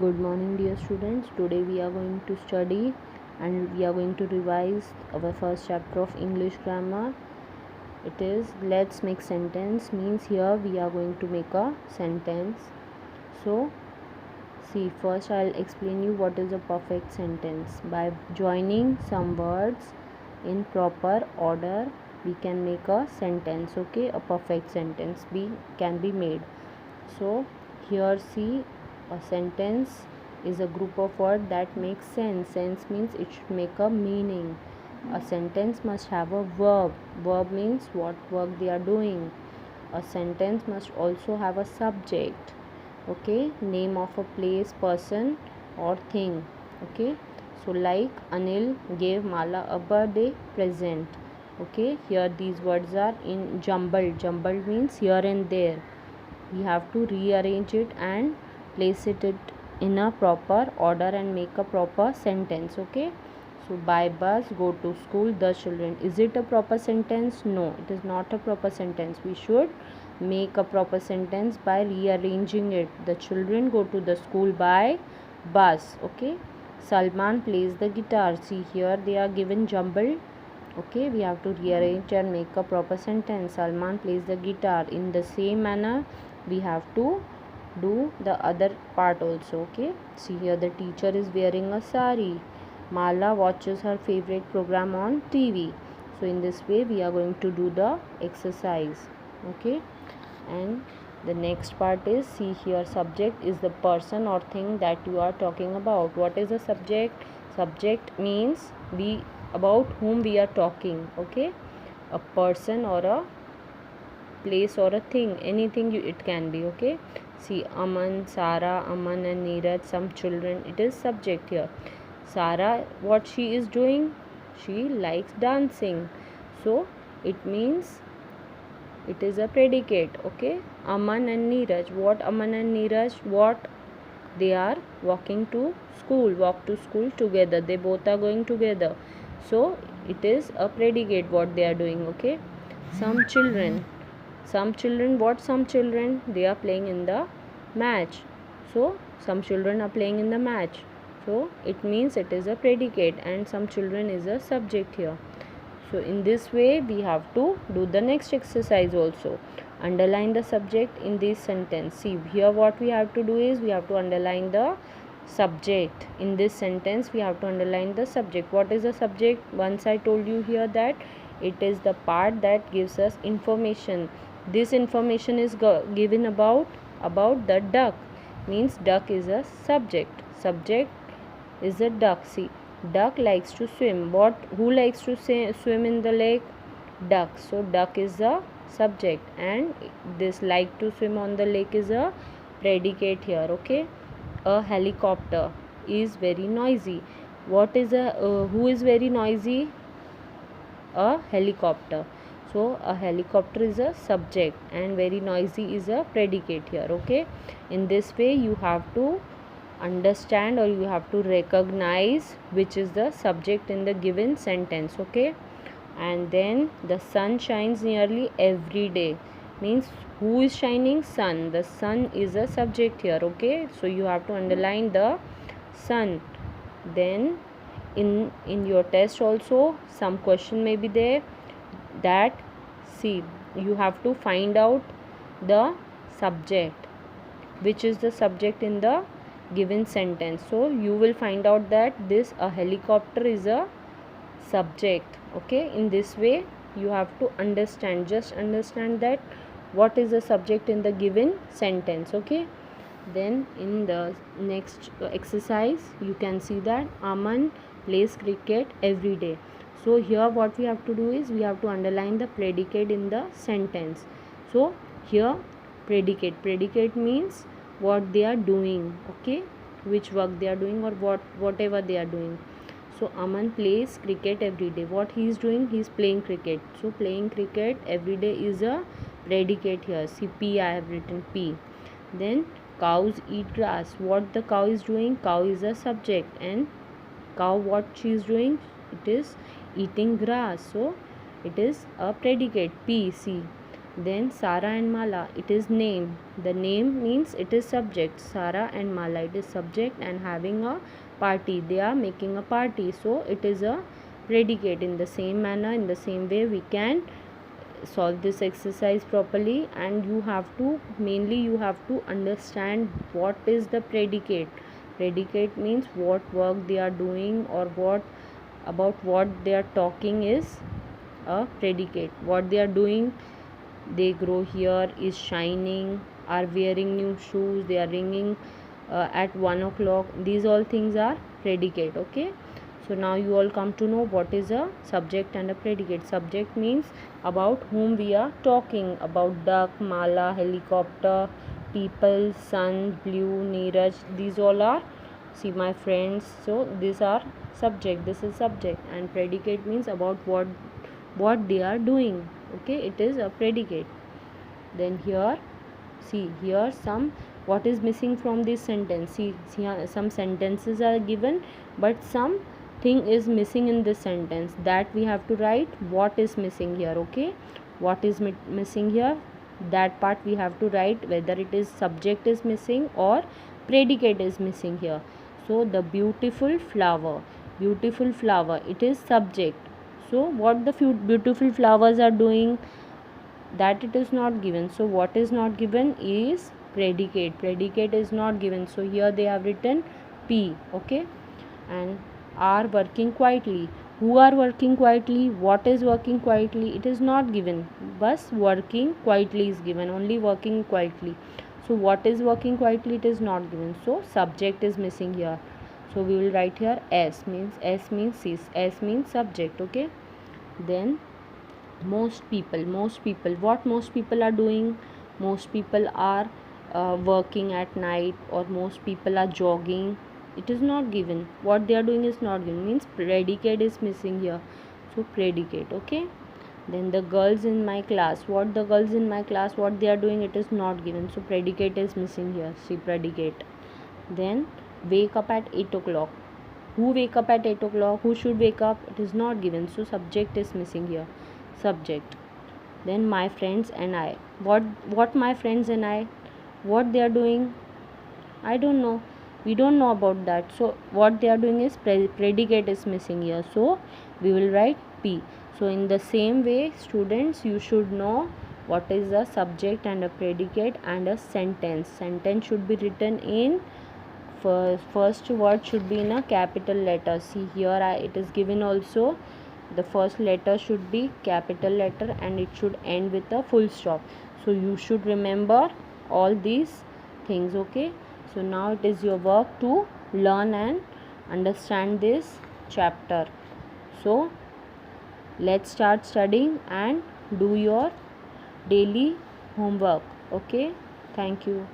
Good morning, dear students. Today we are going to study and we are going to revise our first chapter of English grammar. It is let's make sentence, means here we are going to make a sentence. So, see, first I'll explain you what is a perfect sentence. By joining some words in proper order, we can make a sentence. Okay, a perfect sentence can be made. So here see, a sentence is a group of words that makes sense. Sense means it should make a meaning. A sentence must have a verb. Verb means what work they are doing. A sentence must also have a subject. Okay, name of a place, person or thing. Okay, so like Anil gave Mala a birthday present. Okay, here these words are in jumbled. Jumbled means here and there. We have to rearrange it and place it in a proper order and make a proper sentence. Okay, so by bus go to school the children. Is it a proper sentence? No, it is not a proper sentence. We should make a proper sentence by rearranging it. The children go to the school by bus. Okay, Salman plays the guitar. See, here they are given jumbled. Okay, we have to rearrange and make a proper sentence. Salman plays the guitar. In the same manner we have to do the other part also. Okay, see, here the teacher is wearing a sari. Mala watches her favorite program on TV. So in this way we are going to do the exercise. Okay, and the next part is, see, here subject is the person or thing that you are talking about. What is a subject? Subject means about whom we are talking. Okay, a person or a place or a thing, anything it can be. Okay, see, Aman, Sarah, Aman and Neeraj, some children, it is subject here. Sarah, what she is doing? She likes dancing, so it means it is a predicate. Okay, Aman and Neeraj, what Aman and Neeraj, what they are walking to school, walk to school together, they both are going together, so it is a predicate what they are doing. Okay, some children, what some children, they are playing in the match, so some children are playing in the match, so it means it is a predicate and some children is a subject here. So in this way we have to do the next exercise also. Underline the subject in this sentence. See, here what we have to do is we have to underline the subject in this sentence. We have to underline the subject. What is the subject? Once I told you here that it is the part that gives us information. This information is given about the duck, means duck is a subject. Subject is a duck. See, duck likes to swim. Who likes to swim in the lake? Duck. So duck is the subject and this like to swim on the lake is a predicate here. Okay, a helicopter is very noisy. What is a who is very noisy? A helicopter. So a helicopter is a subject and very noisy is a predicate here. Okay, in this way you have to understand or you have to recognize which is the subject in the given sentence. Okay, and then the sun shines nearly every day, means who is shining? Sun. The sun is a subject here. Okay, so you have to underline the sun. Then in your test also some question may be there that, see, you have to find out the subject, which is the subject in the given sentence. So you will find out that this a helicopter is a subject. Okay, in this way you have to understand, just understand that what is the subject in the given sentence. Okay, then in the next exercise you can see that Aman plays cricket every day. So here what we have to do is we have to underline the predicate in the sentence. So here predicate means what they are doing. Okay, which work they are doing or whatever they are doing. So Aman plays cricket every day. What he is doing? He is playing cricket. So playing cricket every day is a predicate here. See, P, I have written P. Then cows eat grass. What the cow is doing? Cow is a subject and cow, what she is doing? It is eating grass. So it is a predicate P. See, Then Sara and Mala, it is name. The name means it is subject. Sara and Mala, it is subject and having a party. They are making a party. So it is a predicate. In the same manner, in the same way, we can solve this exercise properly, and you have to understand what is the predicate. Predicate means what work they are doing, or what they are talking is a predicate. What they are doing, they grow here, is shining, are wearing new shoes, they are ringing at 1 o'clock. These all things are predicate. Okay, so now you all come to know what is a subject and a predicate. Subject means about whom we are talking, about duck, Mala, helicopter, people, sun, blue, Neeraj. These all are, see my friends, so these are subject, this is subject. And predicate means about what they are doing. Okay, it is a predicate. Then here, see here some, what is missing from this sentence. See here some sentences are given, but some thing is missing in this sentence, that we have to write what is missing here. Okay, what is missing here, that part we have to write, whether it is subject is missing or predicate is missing here. So the beautiful flower, beautiful flower, it is subject. So what the few beautiful flowers are doing, that it is not given. So what is not given is predicate. Predicate is not given, so here they have written P. Okay, and are working quietly, who are working quietly, what is working quietly, it is not given, but working quietly is given, only working quietly. So what is working quietly, it is not given, so subject is missing here. So we will write here S means S means subject. Okay, then most people, what most people are doing, most people are working at night, or most people are jogging, it is not given. What they are doing is not given, means predicate is missing here, so predicate. Okay, then the girls in my class, what the girls in my class, what they are doing, it is not given, so predicate is missing here, see predicate. Then wake up at 8 o'clock, who wake up at 8 o'clock, who should wake up, it is not given, so subject is missing here, subject. Then my friends and I, what my friends and I, what they are doing, I don't know, we don't know about that, so what they are doing is predicate is missing here, so we will write P. So in the same way, students, you should know what is a subject and a predicate and a sentence. Sentence should be written in first word should be in a capital letter. See here it is given also, the first letter should be capital letter and it should end with a full stop. So you should remember all these things. Okay, so now it is your work to learn and understand this chapter. So let's start studying and do your daily homework. Okay, thank you.